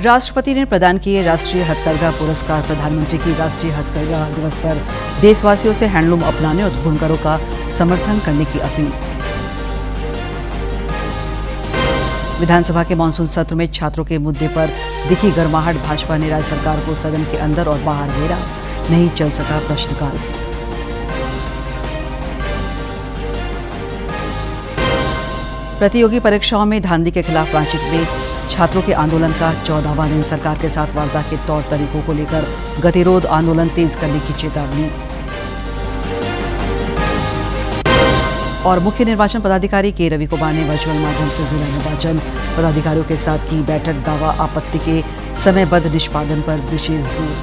राष्ट्रपति ने प्रदान किए राष्ट्रीय हथकरघा पुरस्कार। प्रधानमंत्री की राष्ट्रीय हथकरघा दिवस पर देशवासियों से हैंडलूम अपनाने और बुनकरों का समर्थन करने की अपील। विधानसभा के मानसून सत्र में छात्रों के मुद्दे पर दिखी गर्माहट। भाजपा ने राज्य सरकार को सदन के अंदर और बाहर घेरा, नहीं चल सका प्रश्नकाल। प्रतियोगी परीक्षाओं में धांधली के खिलाफ रांची में छात्रों के आंदोलन का 14वां दिन। सरकार के साथ वार्ता के तौर तरीकों को लेकर गतिरोध आंदोलन तेज करने की चेतावनी। और मुख्य निर्वाचन पदाधिकारी के रवि कुमार ने वर्चुअल माध्यम से जिला निर्वाचन पदाधिकारियों के साथ की बैठक। दावा आपत्ति के समयबद्ध निष्पादन पर विशेष जोर।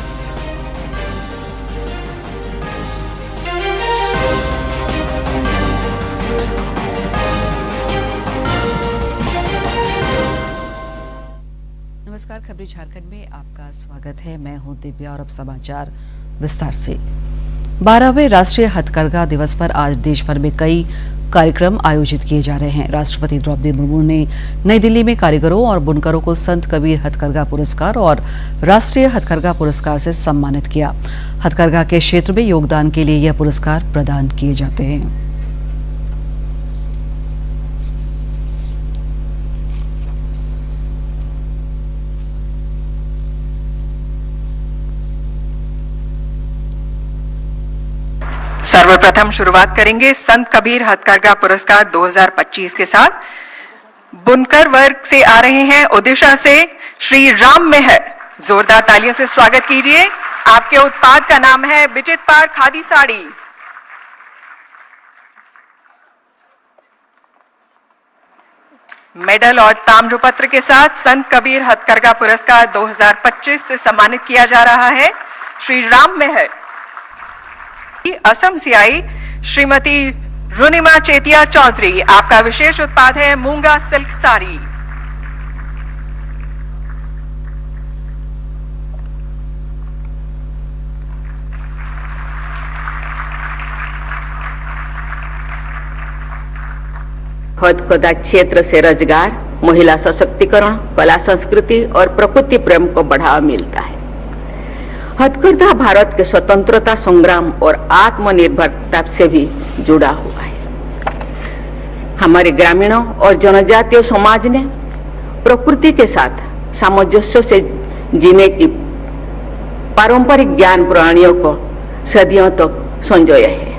नमस्कार, खबरें झारखंड में आपका स्वागत है। मैं हूं दिव्या और अब समाचार विस्तार से। 12वें राष्ट्रीय हथकरघा दिवस पर आज देश भर में कई कार्यक्रम आयोजित किए जा रहे हैं। राष्ट्रपति द्रौपदी मुर्मू ने नई दिल्ली में कारीगरों और बुनकरों को संत कबीर हथकरघा पुरस्कार और राष्ट्रीय हथकरघा पुरस्कार से सम्मानित किया। हथकरघा के क्षेत्र में योगदान के लिए यह पुरस्कार प्रदान किए जाते हैं। सर्वप्रथम शुरुआत करेंगे संत कबीर हथकरघा पुरस्कार 2025 के साथ। बुनकर वर्ग से आ रहे हैं ओडिशा से श्री राम मेहर। जोरदार तालियों से स्वागत कीजिए। आपके उत्पाद का नाम है विचित पार खादी साड़ी। मेडल और ताम्रपत्र के साथ संत कबीर हथकरघा पुरस्कार 2025 से सम्मानित किया जा रहा है श्री राम मेहर। असम से आई श्रीमती रुनिमा चेतिया चौधरी। आपका विशेष उत्पाद है मूंगा सिल्क साड़ी। हथकरघा क्षेत्र से रोजगार, महिला सशक्तिकरण, कला संस्कृति और प्रकृति प्रेम को बढ़ावा मिलता है। हथकरघा भारत के स्वतंत्रता संग्राम और आत्मनिर्भरता से भी जुड़ा हुआ है। हमारे ग्रामीणों और जनजातीय समाज ने प्रकृति के साथ सामंजस्य से जीने की पारंपरिक ज्ञान प्रणालियों को सदियों तक संजोया है।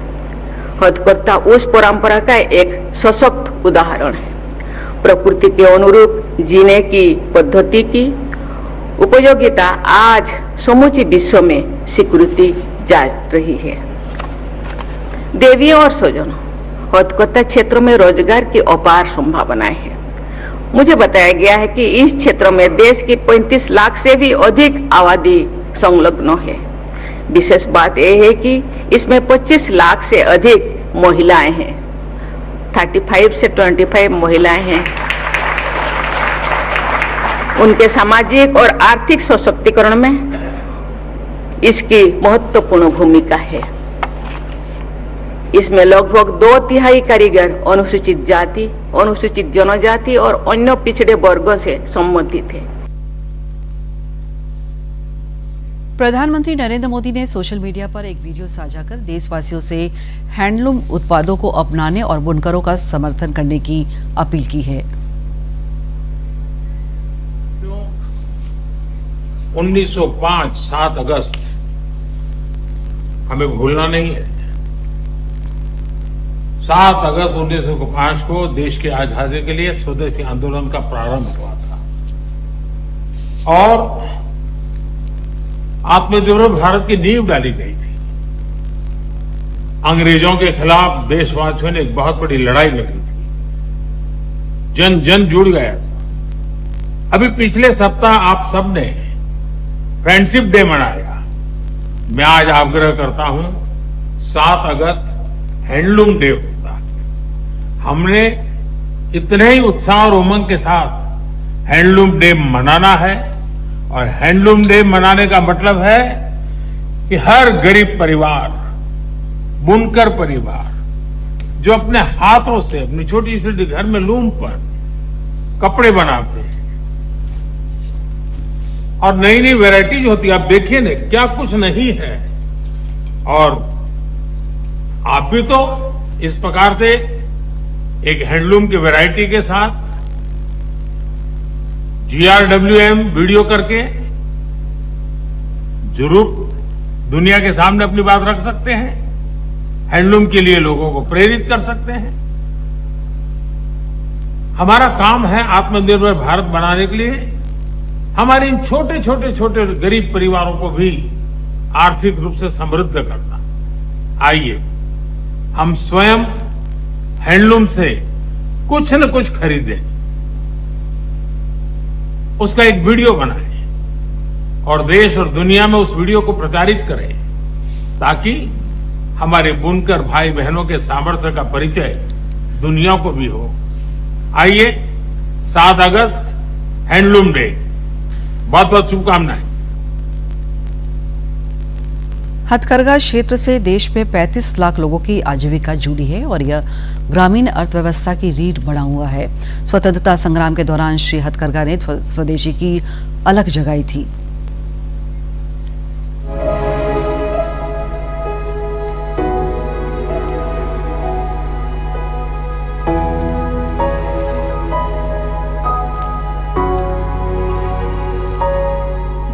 हथकरघा उस परंपरा का एक सशक्त उदाहरण है। प्रकृति के अनुरूप जीने की पद्धति की उपयोगिता आज समूचे विश्व में स्वीकृति जा रही है। देवियों और स्वजनों, हथकरघा क्षेत्र में रोजगार की अपार संभावनाएं हैं। मुझे बताया गया है कि इस क्षेत्र में देश की 35 लाख से भी अधिक आबादी संलग्न है। विशेष बात यह है कि इसमें 25 लाख से अधिक महिलाएं हैं। 35 से 25 महिलाएं हैं। उनके सामाजिक और आर्थिक सशक्तिकरण में इसकी महत्वपूर्ण भूमिका है। इसमें लगभग 2/3 कारीगर अनुसूचित जाति, अनुसूचित जनजाति और अन्य पिछड़े वर्गों से संबंधित है। प्रधानमंत्री नरेंद्र मोदी ने सोशल मीडिया पर एक वीडियो साझा कर देशवासियों से हैंडलूम उत्पादों को अपनाने और बुनकरों का समर्थन करने की अपील की है। 1905 7 अगस्त हमें भूलना नहीं है। 7 अगस्त 1905 को देश की आजादी के लिए स्वदेशी आंदोलन का प्रारंभ हुआ था और आत्मनिर्भर भारत की नींव डाली गई थी। अंग्रेजों के खिलाफ देशवासियों ने एक बहुत बड़ी लड़ाई लड़ी थी। जन जन जुड़ गया था। अभी पिछले सप्ताह आप सबने फ्रेंडशिप डे मनाया। मैं आज आग्रह करता हूं 7 अगस्त हैंडलूम डे होता है। हमने इतने ही उत्साह और उमंग के साथ हैंडलूम डे मनाना है और हैंडलूम डे मनाने का मतलब है कि हर गरीब परिवार, बुनकर परिवार जो अपने हाथों से अपनी छोटी छोटी घर में लूम पर कपड़े बनाते हैं, और नई नई वैरायटीज होती है। आप देखिए ना क्या कुछ नहीं है। और आप भी तो इस प्रकार से एक हैंडलूम की वैरायटी के साथ GRWM वीडियो करके जरूर दुनिया के सामने अपनी बात रख सकते हैं, हैंडलूम के लिए लोगों को प्रेरित कर सकते हैं। हमारा काम है आत्मनिर्भर भारत बनाने के लिए हमारे इन छोटे छोटे छोटे गरीब परिवारों को भी आर्थिक रूप से समृद्ध करना। आइए हम स्वयं हैंडलूम से कुछ न कुछ खरीदें, उसका एक वीडियो बनाएं और देश और दुनिया में उस वीडियो को प्रचारित करें, ताकि हमारे बुनकर भाई बहनों के सामर्थ्य का परिचय दुनिया को भी हो। आइए 7 अगस्त हैंडलूम डे, बहुत बहुत शुभकामनाएं। हथकरघा क्षेत्र से देश में 35 लाख लोगों की आजीविका जुड़ी है और यह ग्रामीण अर्थव्यवस्था की रीढ़ बना हुआ है। स्वतंत्रता संग्राम के दौरान श्री हथकरघा ने स्वदेशी की अलग जगाई थी।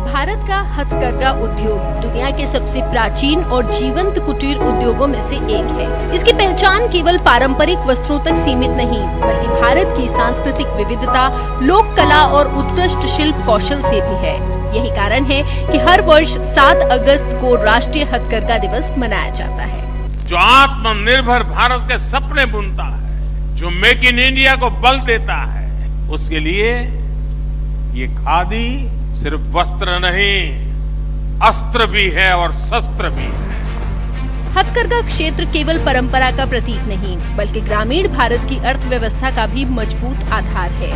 भारत का हथकरघा उद्योग दुनिया के सबसे प्राचीन और जीवंत कुटीर उद्योगों में से एक है। इसकी पहचान केवल पारंपरिक वस्त्रों तक सीमित नहीं, बल्कि भारत की सांस्कृतिक विविधता, लोक कला और उत्कृष्ट शिल्प कौशल से भी है। यही कारण है कि हर वर्ष 7 अगस्त को राष्ट्रीय हथकरघा दिवस मनाया जाता है। जो आत्मनिर्भर भारत के सपने बुनता है, जो मेक इन इंडिया को बल देता है, उसके लिए ये खादी सिर्फ वस्त्र नहीं, अस्त्र भी है और शस्त्र भी है। हथकरघा क्षेत्र केवल परंपरा का प्रतीक नहीं, बल्कि ग्रामीण भारत की अर्थव्यवस्था का भी मजबूत आधार है।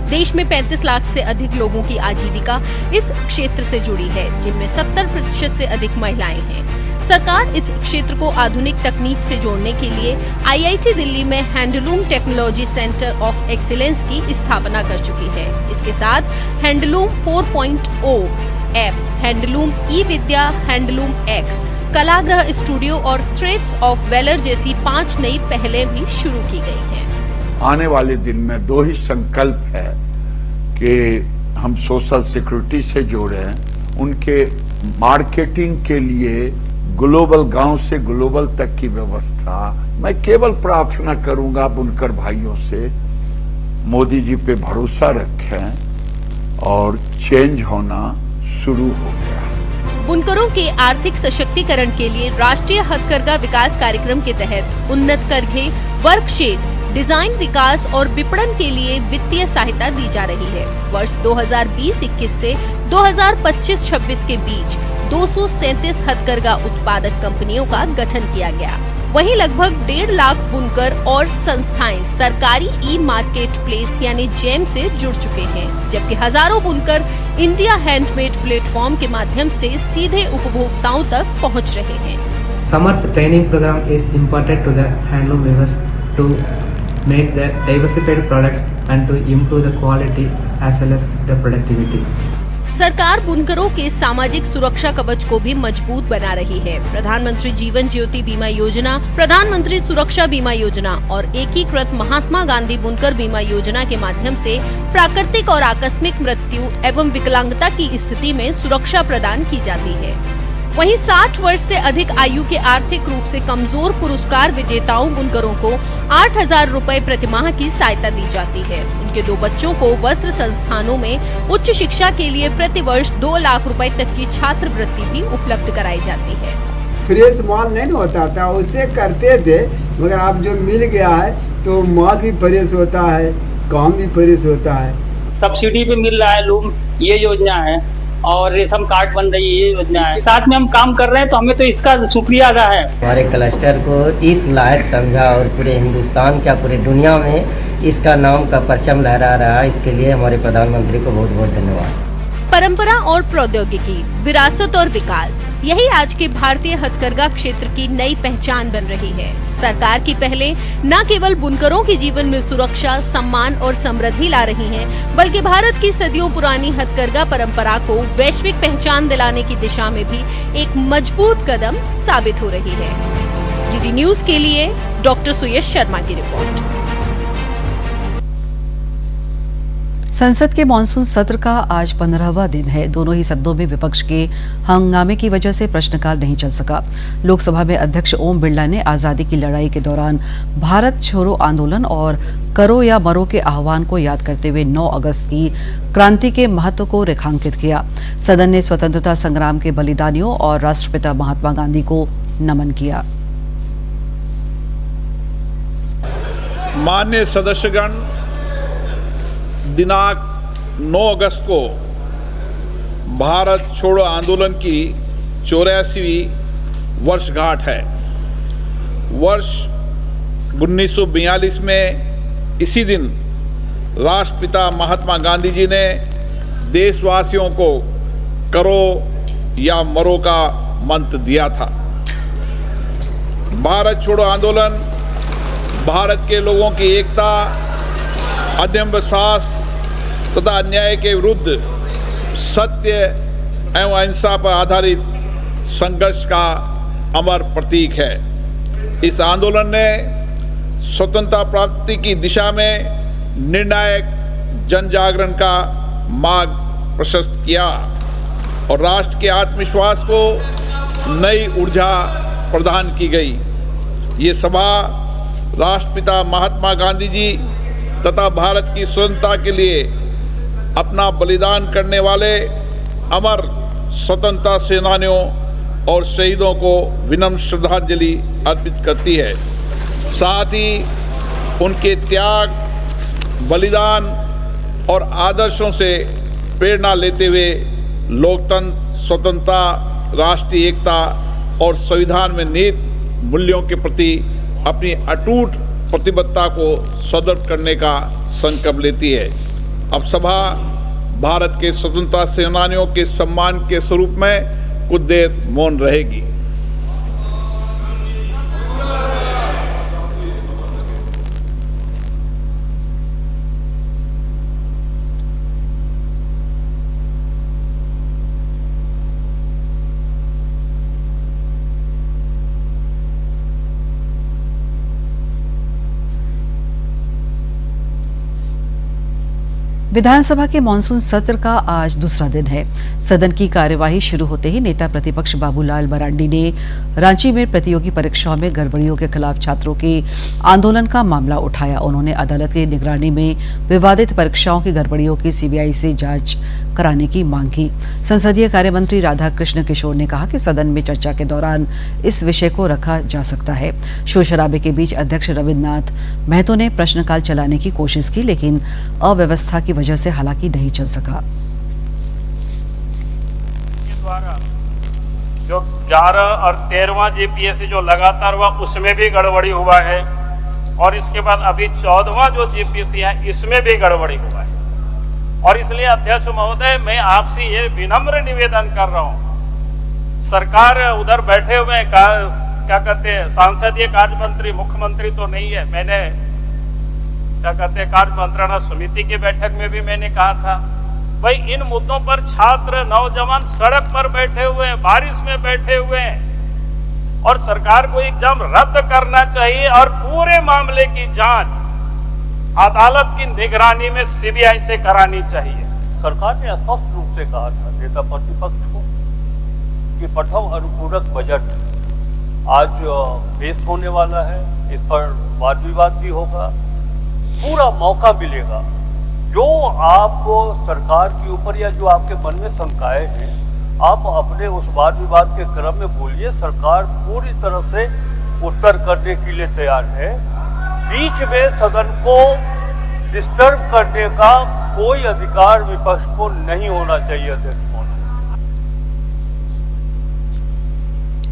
देश में 35 लाख से अधिक लोगों की आजीविका इस क्षेत्र से जुड़ी है, जिनमें 70% से अधिक महिलाएं हैं। सरकार इस क्षेत्र को आधुनिक तकनीक से जोड़ने के लिए IIT दिल्ली में handloom technology centre of excellence की स्थापना कर चुकी है। इसके साथ हैंडलूम 4.0 ऐप, हैंडलूम ई-विद्या, हैंडलूम एक्स, कलाग्रह स्टूडियो और थ्रेड्स ऑफ वेलर जैसी 5 नई पहलें भी शुरू की गई हैं। आने वाले दिन में 2 ही संकल्प है कि हम सोशल सिक्योरिटी से जोड़े, उनके मार्केटिंग के लिए ग्लोबल गांव से ग्लोबल तक की व्यवस्था। मैं केवल प्रार्थना करूंगा बुनकर भाइयों से, मोदी जी पे भरोसा रखें और चेंज होना शुरू हो गया। बुनकरों के आर्थिक सशक्तिकरण के लिए राष्ट्रीय हथकरघा विकास कार्यक्रम के तहत उन्नत करघे, वर्कशेड, डिजाइन विकास और विपणन के लिए वित्तीय सहायता दी जा रही है। वर्ष 2020-21 से 2025-26 के बीच 237 हथकरघा उत्पादक कंपनियों का गठन किया गया। वहीं लगभग 1.5 लाख बुनकर और संस्थाएं सरकारी ई-मार्केट प्लेस यानी जेम से जुड़ चुके हैं, जबकि हजारों बुनकर इंडिया हैंडमेड प्लेटफॉर्म के माध्यम से सीधे उपभोक्ताओं तक पहुंच रहे हैं। Samarth training program is imparted to the handloom weavers to make the diversified products and to improve the quality as well as the productivity. सरकार बुनकरों के सामाजिक सुरक्षा कवच को भी मजबूत बना रही है। प्रधानमंत्री जीवन ज्योति बीमा योजना, प्रधानमंत्री सुरक्षा बीमा योजना और एकीकृत महात्मा गांधी बुनकर बीमा योजना के माध्यम से प्राकृतिक और आकस्मिक मृत्यु एवं विकलांगता की स्थिति में सुरक्षा प्रदान की जाती है। वहीं 60 वर्ष से अधिक आयु के आर्थिक रूप से कमजोर पुरस्कार विजेताओं बुनकरों को 8,000 रुपए प्रतिमाह की सहायता दी जाती है। उनके 2 बच्चों को वस्त्र संस्थानों में उच्च शिक्षा के लिए प्रति वर्ष 2 लाख रुपए तक की छात्रवृत्ति भी उपलब्ध कराई जाती है। फ्रेश माल नहीं होता था, उससे करते थे, मगर अब जो मिल गया है तो माल भी फ्रेश होता है, काम भी फ्रेश होता है। सब्सिडी पे मिल रहा है लूम, ये योजना है, और रेशम कार्ड बन रही है, ये योजना है। साथ में हम काम कर रहे हैं तो हमें तो इसका शुक्रिया अदा है। हमारे क्लस्टर को इस लायक समझा और पूरे हिंदुस्तान क्या पूरे दुनिया में इसका नाम का परचम लहरा रहा है, इसके लिए हमारे प्रधानमंत्री को बहुत बहुत धन्यवाद। परंपरा और प्रौद्योगिकी, विरासत और विकास, यही आज के भारतीय हथकरघा क्षेत्र की नई पहचान बन रही है। सरकार की पहलें न केवल बुनकरों के जीवन में सुरक्षा, सम्मान और समृद्धि ला रही हैं, बल्कि भारत की सदियों पुरानी हथकरघा परंपरा को वैश्विक पहचान दिलाने की दिशा में भी एक मजबूत कदम साबित हो रही है। डीडी न्यूज के लिए डॉक्टर सुयश शर्मा की रिपोर्ट। संसद के मानसून सत्र का आज 15वां दिन है। दोनों ही सदनों में विपक्ष के हंगामे की वजह से प्रश्नकाल नहीं चल सका। लोकसभा में अध्यक्ष ओम बिरला ने आजादी की लड़ाई के दौरान भारत छोड़ो आंदोलन और करो या मरो के आह्वान को याद करते हुए 9 अगस्त की क्रांति के महत्व को रेखांकित किया। सदन ने स्वतंत्रता संग्राम के बलिदानियों और राष्ट्रपिता महात्मा गांधी को नमन किया। माननीय सदस्यगण, दिनांक 9 अगस्त को भारत छोड़ो आंदोलन की 84वीं वर्षगांठ है। वर्ष 1942 में इसी दिन राष्ट्रपिता महात्मा गांधी जी ने देशवासियों को करो या मरो का मंत्र दिया था। भारत छोड़ो आंदोलन भारत के लोगों की एकता, अदम्य साहस तथा अन्याय के विरुद्ध सत्य एवं अहिंसा पर आधारित संघर्ष का अमर प्रतीक है। इस आंदोलन ने स्वतंत्रता प्राप्ति की दिशा में निर्णायक जन जागरण का मार्ग प्रशस्त किया और राष्ट्र के आत्मविश्वास को नई ऊर्जा प्रदान की गई। ये सभा राष्ट्रपिता महात्मा गांधी जी तथा भारत की स्वतंत्रता के लिए अपना बलिदान करने वाले अमर स्वतंत्रता सेनानियों और शहीदों को विनम्र श्रद्धांजलि अर्पित करती है। साथ ही उनके त्याग, बलिदान और आदर्शों से प्रेरणा लेते हुए लोकतंत्र, स्वतंत्रता, राष्ट्रीय एकता और संविधान में निहित मूल्यों के प्रति अपनी अटूट प्रतिबद्धता को सुदृढ़ करने का संकल्प लेती है। अब सभा भारत के स्वतंत्रता सेनानियों के सम्मान के स्वरूप में कुछ देर मौन रहेगी। विधानसभा के मानसून सत्र का आज दूसरा दिन है। सदन की कार्यवाही शुरू होते ही नेता प्रतिपक्ष बाबूलाल मरांडी ने रांची में प्रतियोगी परीक्षाओं में गड़बड़ियों के खिलाफ छात्रों के आंदोलन का मामला उठाया। उन्होंने अदालत की निगरानी में विवादित परीक्षाओं की गड़बड़ियों की सीबीआई से जांच कराने की मांग की। संसदीय कार्य मंत्री राधा कृष्ण किशोर ने कहा कि सदन में चर्चा के दौरान इस विषय को रखा जा सकता है। शोर शराबे के बीच अध्यक्ष रविन्द्रनाथ महतो ने प्रश्नकाल चलाने की कोशिश की, लेकिन अव्यवस्था की वजह से हालांकि नहीं चल सका। जो 11 और 13वां जीपीएससी जो लगातार हुआ उसमें भी गड़बड़ी हुआ है और इसके बाद अभी 14वां जो जीपीएससी है इसमें भी गड़बड़ी हुआ है। और इसलिए अध्यक्ष महोदय, मैं आपसे ये विनम्र निवेदन कर रहा हूँ, सरकार उधर बैठे हुए क्या कहते हैं संसदीय कार्य मंत्री, मुख्यमंत्री तो नहीं है। मैंने क्या कहते हैं कार्य मंत्रणा समिति की बैठक में भी मैंने कहा था, भाई इन मुद्दों पर छात्र, नौजवान सड़क पर बैठे हुए हैं, बारिश में बैठे हुए हैं और सरकार को एग्जाम रद्द करना चाहिए और पूरे मामले की जांच अदालत की निगरानी में सीबीआई से करानी चाहिए। सरकार ने स्पष्ट रूप से कहा था नेता प्रतिपक्ष को कि पठाओ अनुपूरक बजट आज पेश होने वाला है, इस पर वाद विवाद भी होगा, पूरा मौका मिलेगा। जो आपको सरकार के ऊपर या जो आपके मन में शंकाएं हैं, आप अपने उस वाद विवाद के क्रम में बोलिए। सरकार पूरी तरह से उत्तर करने के लिए तैयार है। बीच में सदन को डिस्टर्ब करने का कोई अधिकार विपक्ष को नहीं होना चाहिए। अध्यक्ष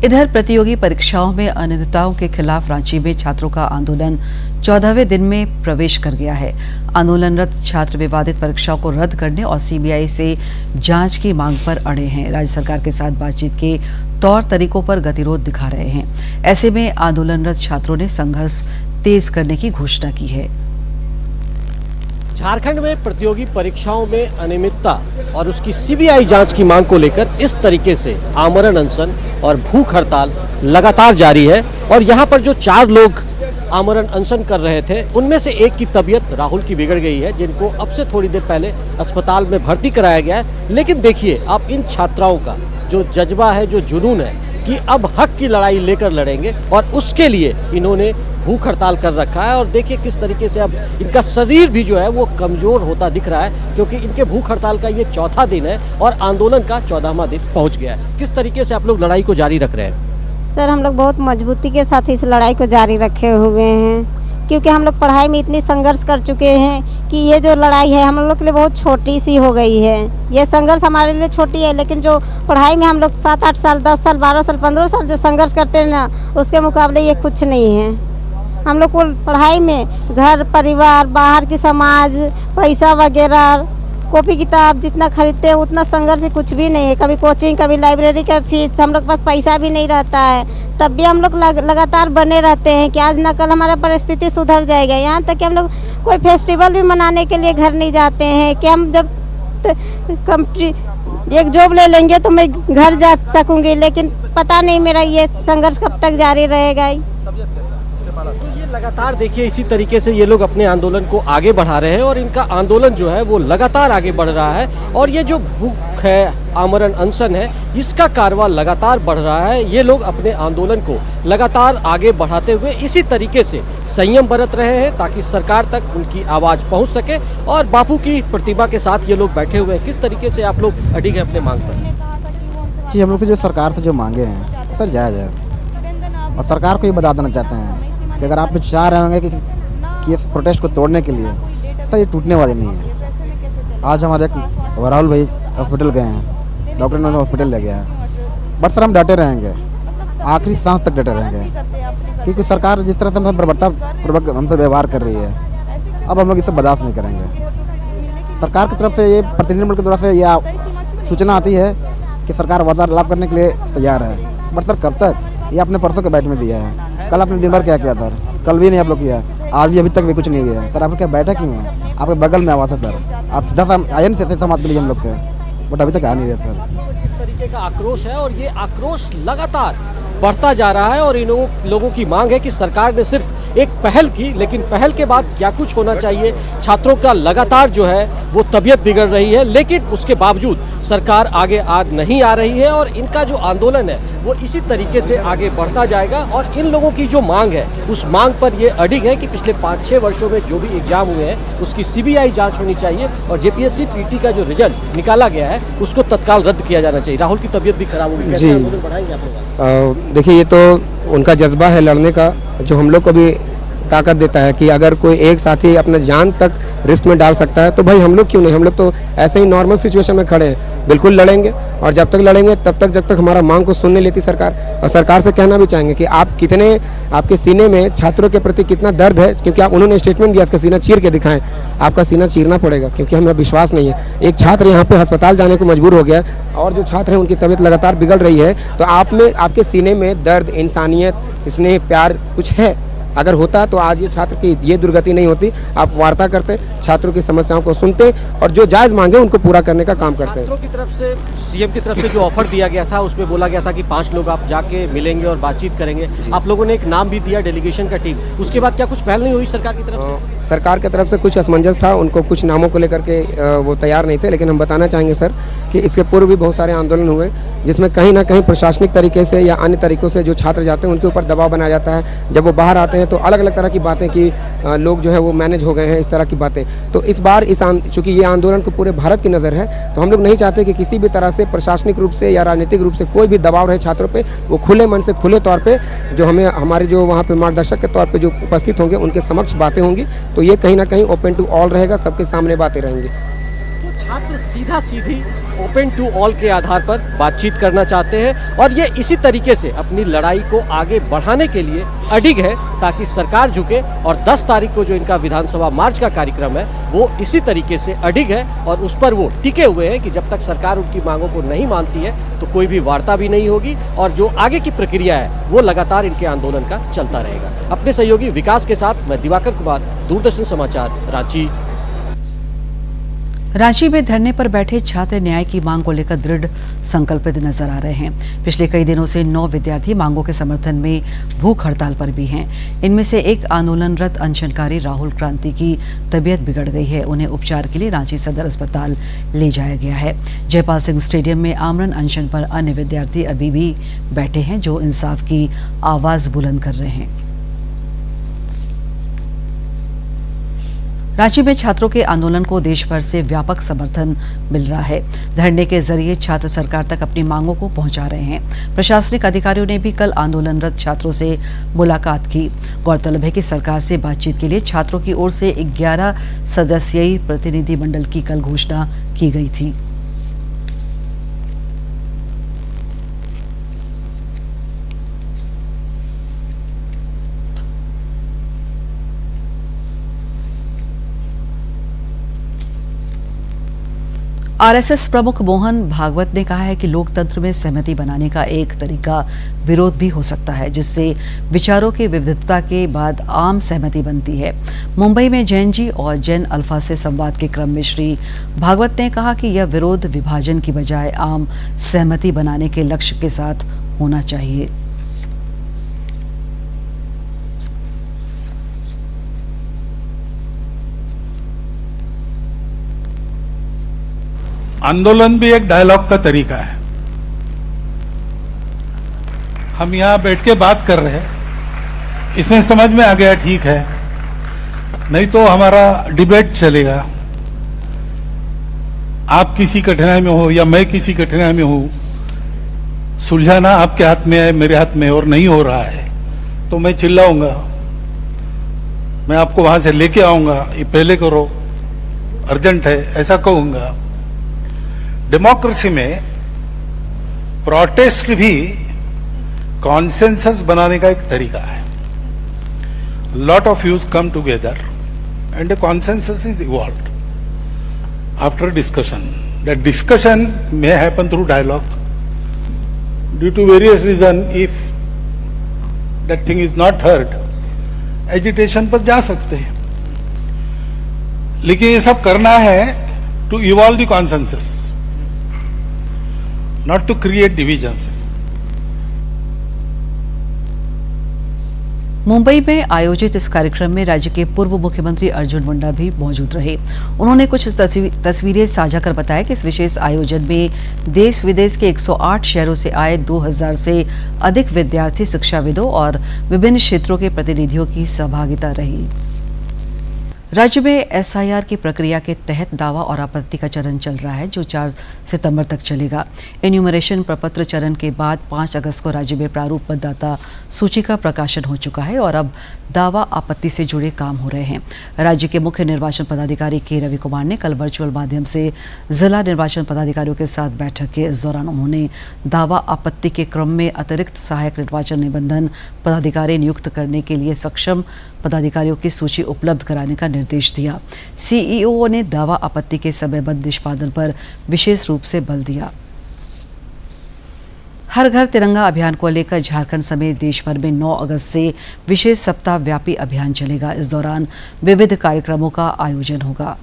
इधर प्रतियोगी परीक्षाओं में अनियमितताओं के खिलाफ रांची में छात्रों का आंदोलन 14वें दिन में प्रवेश कर गया है। आंदोलनरत छात्र विवादित परीक्षाओं को रद्द करने और सीबीआई से जांच की मांग पर अड़े हैं। राज्य सरकार के साथ बातचीत के तौर तरीकों पर गतिरोध दिखा रहे हैं। ऐसे में आंदोलनरत छात्रों ने संघर्ष तेज करने की घोषणा की है। झारखंड में प्रतियोगी परीक्षाओं में अनियमितता और उसकी सीबीआई जांच की मांग को लेकर इस तरीके से आमरण अनशन और भूख हड़ताल लगातार जारी है। और यहाँ पर जो 4 लोग आमरण अनशन कर रहे थे, उनमें से एक की तबीयत राहुल की बिगड़ गई है, जिनको अब से थोड़ी देर पहले अस्पताल में भर्ती कराया गया है। लेकिन देखिए, अब इन छात्राओं का जो जज्बा है, जो जुनून है कि अब हक की लड़ाई लेकर लड़ेंगे, और उसके लिए इन्होंने भूख हड़ताल कर रखा है। और देखिए किस तरीके से अब इनका शरीर भी जो है वो कमजोर होता दिख रहा है, क्योंकि इनके भूख हड़ताल का ये 4था दिन है और आंदोलन का 14वां दिन पहुंच गया है। किस तरीके से आप लोग लड़ाई को जारी रख रहे हैं? सर, हम लोग बहुत मजबूती के साथ इस लड़ाई को जारी रखे हुए हैं, क्योंकि हम लोग पढ़ाई में इतनी संघर्ष कर चुके हैं कि ये जो लड़ाई है हम लोग के लिए बहुत छोटी सी हो गई है। ये संघर्ष हमारे लिए छोटी है, लेकिन जो पढ़ाई में हम लोग 7-8 साल, 10 साल, 12 साल, 15 साल जो संघर्ष करते हैं ना, उसके मुकाबले ये कुछ नहीं है। हम लोग को पढ़ाई में घर परिवार, बाहर की समाज, पैसा वगैरह, कॉपी किताब जितना खरीदते हैं उतना संघर्ष कुछ भी नहीं है। कभी कोचिंग, कभी लाइब्रेरी का फीस, हम लोग के पास पैसा भी नहीं रहता है, तब भी हम लोग लगातार बने रहते हैं कि आज न कल हमारा परिस्थिति सुधर जाएगा। यहाँ तक कि हम लोग कोई फेस्टिवल भी मनाने के लिए घर नहीं जाते हैं कि हम जब एक जॉब ले लेंगे तो मैं घर जा सकूंगी, लेकिन पता नहीं मेरा ये संघर्ष कब तक जारी रहेगा। तो ये लगातार देखिए इसी तरीके से ये लोग अपने आंदोलन को आगे बढ़ा रहे हैं और इनका आंदोलन जो है वो लगातार आगे बढ़ रहा है। और ये जो भूख है, आमरण अनशन है, इसका कारवां लगातार बढ़ रहा है। ये लोग अपने आंदोलन को लगातार आगे बढ़ाते हुए इसी तरीके से संयम बरत रहे हैं, ताकि सरकार तक उनकी आवाज़ पहुंच सके। और बापू की प्रतिमा के साथ ये लोग बैठे हुए हैं। किस तरीके से आप लोग अडिग हैं अपने मांग पर? जी, हम लोग तो जो सरकार से जो मांगे हैं सर जायज़ है, और सरकार को ये बता देना चाहते हैं कि अगर आप चाह रहे होंगे कि इस प्रोटेस्ट को तोड़ने के लिए, सर ये टूटने वाली नहीं है। आज हमारे राहुल भाई हॉस्पिटल गए हैं, डॉक्टर ने हॉस्पिटल ले गया है, बट सर हम डटे रहेंगे, आखिरी सांस तक डटे रहेंगे, क्योंकि सरकार जिस तरह से हमसे बर्बरतापूर्वक हमसे व्यवहार कर रही है, अब हम लोग इसे बर्दाश्त नहीं करेंगे। सरकार की तरफ से ये प्रतिनिधिमंडल की तरफ से यह सूचना आती है कि सरकार वार्तालाप करने के लिए तैयार है, बट सर कब तक? ये आपने परसों के बैठ में दिया है, कल आपने दिन भर क्या किया था? कल भी नहीं आप लोग किया, आज भी अभी तक भी कुछ नहीं किया। सर आप क्या बैठा क्यों है? आपके बगल में आवा था सर, आप सीधा आए नहीं सकते समाज के लिए हम लोग से, बट अभी तक आ नहीं रहे सर। इस तरीके का आक्रोश है और ये आक्रोश लगातार बढ़ता जा रहा है। और इन लोगों की मांग है कि सरकार ने सिर्फ एक पहल की, लेकिन पहल के बाद क्या कुछ होना चाहिए। छात्रों का लगातार जो है वो तबीयत बिगड़ रही है, लेकिन उसके बावजूद सरकार आगे आ नहीं आ रही है और इनका जो आंदोलन है वो इसी तरीके से आगे बढ़ता जाएगा। और इन लोगों की जो मांग है उस मांग पर ये अडिग है कि पिछले 5-6 वर्षों में जो भी एग्जाम हुए हैं उसकी सीबीआई जांच होनी चाहिए और जेपीएससी पीटी का जो रिजल्ट निकाला गया है उसको तत्काल रद्द किया जाना चाहिए। राहुल की तबीयत भी खराब होगी, कैसे आंदोलन बढ़ाएंगे आप लोग? देखिए, ये तो उनका जज्बा है लड़ने का, जो हम लोग को भी ताकत देता है कि अगर कोई एक साथी अपने जान तक रिस्क में डाल सकता है तो भाई हम लोग क्यों नहीं? हम लोग तो ऐसे ही नॉर्मल सिचुएशन में खड़े हैं, बिल्कुल लड़ेंगे। और जब तक लड़ेंगे तब तक जब तक हमारा मांग को सुन नहीं लेती सरकार। और सरकार से कहना भी चाहेंगे कि आप कितने, आपके सीने में छात्रों के प्रति कितना दर्द है, क्योंकि आप उन्होंने स्टेटमेंट दिया था सीना चीर के दिखाएं। आपका सीना चीरना पड़ेगा, क्योंकि हमें विश्वास नहीं है। एक छात्र यहाँ पे अस्पताल जाने को मजबूर हो गया और जो छात्र हैं उनकी तबीयत लगातार बिगड़ रही है। तो आप में, आपके सीने में दर्द, इंसानियत, स्नेह, प्यार कुछ है। अगर होता तो आज ये छात्र की ये दुर्गति नहीं होती। आप वार्ता करते, छात्रों की समस्याओं को सुनते और जो जायज़ मांगे उनको पूरा करने का काम करते हैं। छात्रों की तरफ से, सीएम की तरफ से जो ऑफर दिया गया था उसमें बोला गया था कि 5 लोग आप जाके मिलेंगे और बातचीत करेंगे। आप लोगों ने एक नाम भी दिया डेलीगेशन का टीम, उसके बाद क्या कुछ पहल नहीं हुई सरकार की तरफ से? सरकार की तरफ से कुछ असमंजस था, उनको कुछ नामों को लेकर के वो तैयार नहीं थे। लेकिन हम बताना चाहेंगे सर कि इसके पूर्व भी बहुत सारे आंदोलन हुए जिसमें कहीं ना कहीं प्रशासनिक तरीके से या अन्य तरीकों से जो छात्र जाते हैं उनके ऊपर दबाव बनाया जाता है। जब वो बाहर आते हैं तो अलग अलग तरह की बातें कि लोग जो है वो मैनेज हो गए हैं, इस तरह की बातें। तो इस बार चूँकि ये आंदोलन को पूरे भारत की नज़र है, तो हम लोग नहीं चाहते कि किसी भी तरह से प्रशासनिक रूप से या राजनीतिक रूप से कोई भी दबाव रहे छात्रों पे। वो खुले मन से, खुले तौर पे जो हमें, हमारे जो वहाँ पे मार्गदर्शक के तौर पे जो उपस्थित होंगे उनके समक्ष बातें होंगी। तो ये कहीं ना कहीं ओपन टू ऑल रहेगा, सबके सामने बातें रहेंगी। छात्र सीधा सीधी ओपन टू ऑल के आधार पर बातचीत करना चाहते हैं और ये इसी तरीके से अपनी लड़ाई को आगे बढ़ाने के लिए अडिग है ताकि सरकार झुके। और 10 तारीख को जो इनका विधानसभा मार्च का कार्यक्रम है वो इसी तरीके से अडिग है और उस पर वो टिके हुए हैं कि जब तक सरकार उनकी मांगों को नहीं मानती है तो कोई भी वार्ता भी नहीं होगी और जो आगे की प्रक्रिया है वो लगातार इनके आंदोलन का चलता रहेगा। अपने सहयोगी विकास के साथ मैं दिवाकर कुमार, दूरदर्शन समाचार, रांची। रांची में धरने पर बैठे छात्र न्याय की मांग को लेकर दृढ़ संकल्पित नजर आ रहे हैं। पिछले कई दिनों से 9 विद्यार्थी मांगों के समर्थन में भूख हड़ताल पर भी हैं। इनमें से एक आंदोलनरत अनशनकारी राहुल क्रांति की तबीयत बिगड़ गई है। उन्हें उपचार के लिए रांची सदर अस्पताल ले जाया गया है। जयपाल सिंह स्टेडियम में आमरण अनशन पर अन्य विद्यार्थी अभी भी बैठे हैं जो इंसाफ की आवाज बुलंद कर रहे हैं। रांची में छात्रों के आंदोलन को देश भर से व्यापक समर्थन मिल रहा है। धरने के जरिए छात्र सरकार तक अपनी मांगों को पहुंचा रहे हैं। प्रशासनिक अधिकारियों ने भी कल आंदोलनरत छात्रों से मुलाकात की। गौरतलब है कि सरकार से बातचीत के लिए छात्रों की ओर से 11 सदस्यीय प्रतिनिधिमंडल की कल घोषणा की गई थी। आरएसएस प्रमुख मोहन भागवत ने कहा है कि लोकतंत्र में सहमति बनाने का एक तरीका विरोध भी हो सकता है, जिससे विचारों की विविधता के बाद आम सहमति बनती है। मुंबई में जैन जी और जैन अल्फा से संवाद के क्रम में श्री भागवत ने कहा कि यह विरोध विभाजन की बजाय आम सहमति बनाने के लक्ष्य के साथ होना चाहिए। आंदोलन भी एक डायलॉग का तरीका है। हम यहां बैठ के बात कर रहे हैं, इसमें समझ में आ गया ठीक है, नहीं तो हमारा डिबेट चलेगा। आप किसी कठिनाई में हो या मैं किसी कठिनाई में हूं, सुलझाना आपके हाथ में है, मेरे हाथ में और नहीं हो रहा है तो मैं चिल्लाऊंगा, मैं आपको वहां से लेके आऊंगा, ये पहले करो, अर्जेंट है, ऐसा कहूंगा। डेमोक्रेसी में प्रोटेस्ट भी कॉन्सेंसस बनाने का एक तरीका है। Lot of views come together and A consensus is evolved after discussion. That discussion may happen through dialogue. Due to various reason, if that thing is not heard, agitation पर जा सकते हैं, लेकिन ये सब करना है to evolve the consensus, not to create divisions. Mumbai में आयोजित इस कार्यक्रम में राज्य के पूर्व मुख्यमंत्री अर्जुन मुंडा भी मौजूद रहे। उन्होंने कुछ तस्वीरें साझा कर बताया कि इस विशेष आयोजन में देश विदेश के 108 शहरों से आए 2000 से अधिक विद्यार्थी, शिक्षाविदों और विभिन्न क्षेत्रों के प्रतिनिधियों की सहभागिता रही। राज्य में एसआईआर की प्रक्रिया के तहत दावा और आपत्ति का चरण चल रहा है, जो 4 सितंबर तक चलेगा। एन्यूमरेशन प्रपत्र चरण के बाद 5 अगस्त को राज्य में प्रारूप मतदाता सूची का प्रकाशन हो चुका है और अब दावा आपत्ति से जुड़े काम हो रहे हैं। राज्य के मुख्य निर्वाचन पदाधिकारी के रवि कुमार ने कल वर्चुअल माध्यम से जिला निर्वाचन पदाधिकारियों के साथ बैठक के इस दौरान उन्होंने दावा आपत्ति के क्रम में अतिरिक्त सहायक निर्वाचन निबंधन पदाधिकारी नियुक्त करने के लिए सक्षम पदाधिकारियों की सूची उपलब्ध कराने का निर्देश दिया। सीईओ ने दावा आपत्ति के समयबद्ध निष्पादन पर विशेष रूप से बल दिया। हर घर तिरंगा अभियान को लेकर झारखंड समेत देश भर में 9 अगस्त से विशेष सप्ताह व्यापी अभियान चलेगा। इस दौरान विविध कार्यक्रमों का आयोजन होगा।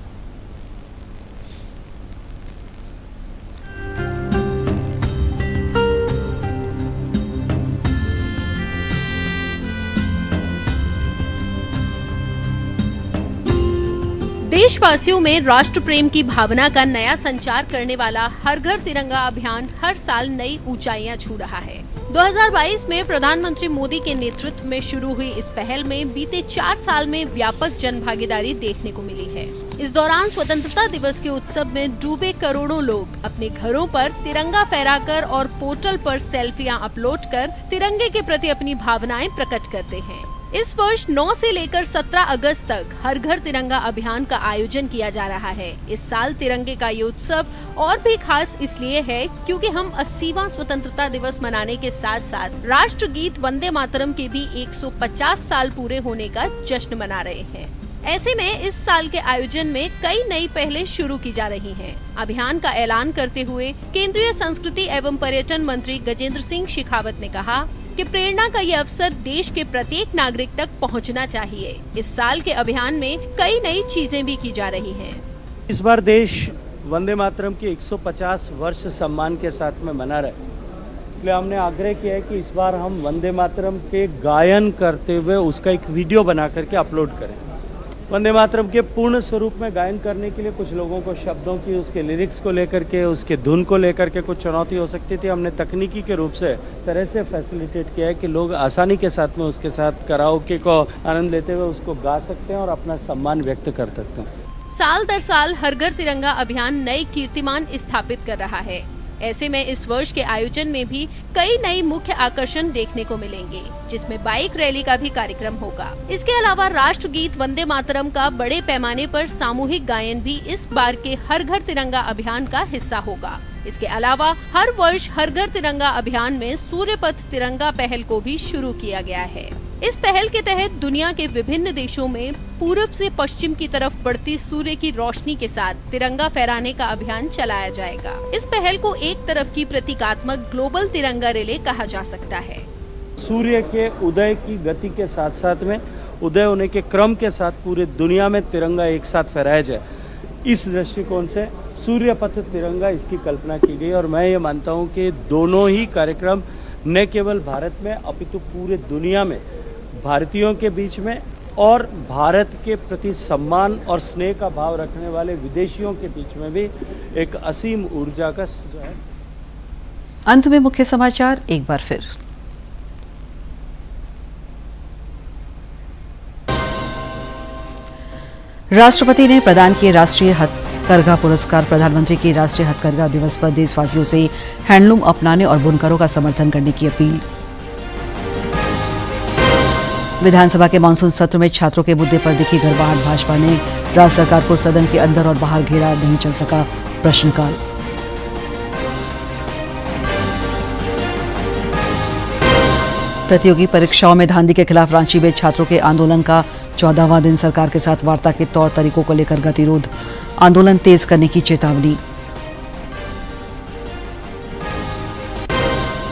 देशवासियों में राष्ट्र प्रेम की भावना का नया संचार करने वाला हर घर तिरंगा अभियान हर साल नई ऊंचाइयां छू रहा है। 2022 में प्रधानमंत्री मोदी के नेतृत्व में शुरू हुई इस पहल में बीते 4 साल में व्यापक जन भागीदारी देखने को मिली है। इस दौरान स्वतंत्रता दिवस के उत्सव में डूबे करोड़ों लोग अपने घरों पर तिरंगा फहराकर और पोर्टल पर सेल्फियां अपलोड कर तिरंगे के प्रति अपनी भावनाएं प्रकट करते हैं। इस वर्ष 9 से लेकर 17 अगस्त तक हर घर तिरंगा अभियान का आयोजन किया जा रहा है। इस साल तिरंगे का ये उत्सव और भी खास इसलिए है क्योंकि हम 80वां स्वतंत्रता दिवस मनाने के साथ साथ राष्ट्रगीत वंदे मातरम के भी 150 साल पूरे होने का जश्न मना रहे हैं। ऐसे में इस साल के आयोजन में कई नई पहलें शुरू की जा रही हैं। अभियान का ऐलान करते हुए केंद्रीय संस्कृति एवं पर्यटन मंत्री गजेंद्र सिंह शेखावत ने कहा कि प्रेरणा का ये अवसर देश के प्रत्येक नागरिक तक पहुंचना चाहिए। इस साल के अभियान में कई नई चीजें भी की जा रही हैं। इस बार देश वंदे मातरम की 150 वर्ष सम्मान के साथ में मना रहे, इसलिए हमने आग्रह किया है कि इस बार हम वंदे मातरम के गायन करते हुए उसका एक वीडियो बना करके अपलोड करें। वंदे मातरम के पूर्ण स्वरूप में गायन करने के लिए कुछ लोगों को शब्दों की, उसके लिरिक्स को लेकर के, उसके धुन को लेकर के कुछ चुनौती हो सकती थी। हमने तकनीकी के रूप से इस तरह से फैसिलिटेट किया है कि लोग आसानी के साथ में उसके साथ कराओके को आनंद लेते हुए उसको गा सकते हैं और अपना सम्मान व्यक्त कर सकते हैं। साल दर साल हर घर तिरंगा अभियान नए कीर्तिमान स्थापित कर रहा है। ऐसे में इस वर्ष के आयोजन में भी कई नई मुख्य आकर्षण देखने को मिलेंगे, जिसमें बाइक रैली का भी कार्यक्रम होगा। इसके अलावा राष्ट्रगीत वंदे मातरम का बड़े पैमाने पर सामूहिक गायन भी इस बार के हर घर तिरंगा अभियान का हिस्सा होगा। इसके अलावा हर वर्ष हर घर तिरंगा अभियान में सूर्य पथ तिरंगा पहल को भी शुरू किया गया है। इस पहल के तहत दुनिया के विभिन्न देशों में पूरब से पश्चिम की तरफ बढ़ती सूर्य की रोशनी के साथ तिरंगा फहराने का अभियान चलाया जाएगा। इस पहल को एक तरफ की प्रतीकात्मक ग्लोबल तिरंगा रिले कहा जा सकता है। सूर्य के उदय की गति के साथ साथ में उदय होने के क्रम के साथ पूरे दुनिया में तिरंगा एक साथ फहराया जाए, इस दृष्टिकोण से सूर्य पथ तिरंगा इसकी कल्पना की गई। और मैं ये मानता हूँ कि दोनों ही कार्यक्रम न केवल भारत में अपितु पूरे दुनिया में भारतीयों के बीच में और भारत के प्रति सम्मान और स्नेह का भाव रखने वाले विदेशियों के बीच में भी एक असीम ऊर्जा का जो है। अंत में मुख्य समाचार एक बार फिर। राष्ट्रपति ने प्रदान किए राष्ट्रीय हथकरघा पुरस्कार। प्रधानमंत्री की राष्ट्रीय हथकरघा दिवस पर देशवासियों से हैंडलूम अपनाने और बुनकरों का समर्थन करने की अपील। विधानसभा के मानसून सत्र में छात्रों के मुद्दे पर दिखी गड़बड़ाहट। भाजपा ने राज्य सरकार को सदन के अंदर और बाहर घेरा, नहीं चल सका प्रश्नकाल। प्रतियोगी परीक्षाओं में धांधली के खिलाफ रांची में छात्रों के आंदोलन का 14वां दिन। सरकार के साथ वार्ता के तौर तरीकों को लेकर गतिरोध, आंदोलन तेज करने की चेतावनी।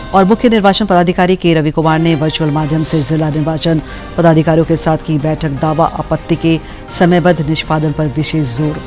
और मुख्य निर्वाचन पदाधिकारी के रवि कुमार ने वर्चुअल माध्यम से जिला निर्वाचन पदाधिकारियों के साथ की बैठक। दावा आपत्ति के समयबद्ध निष्पादन पर विशेष जोर।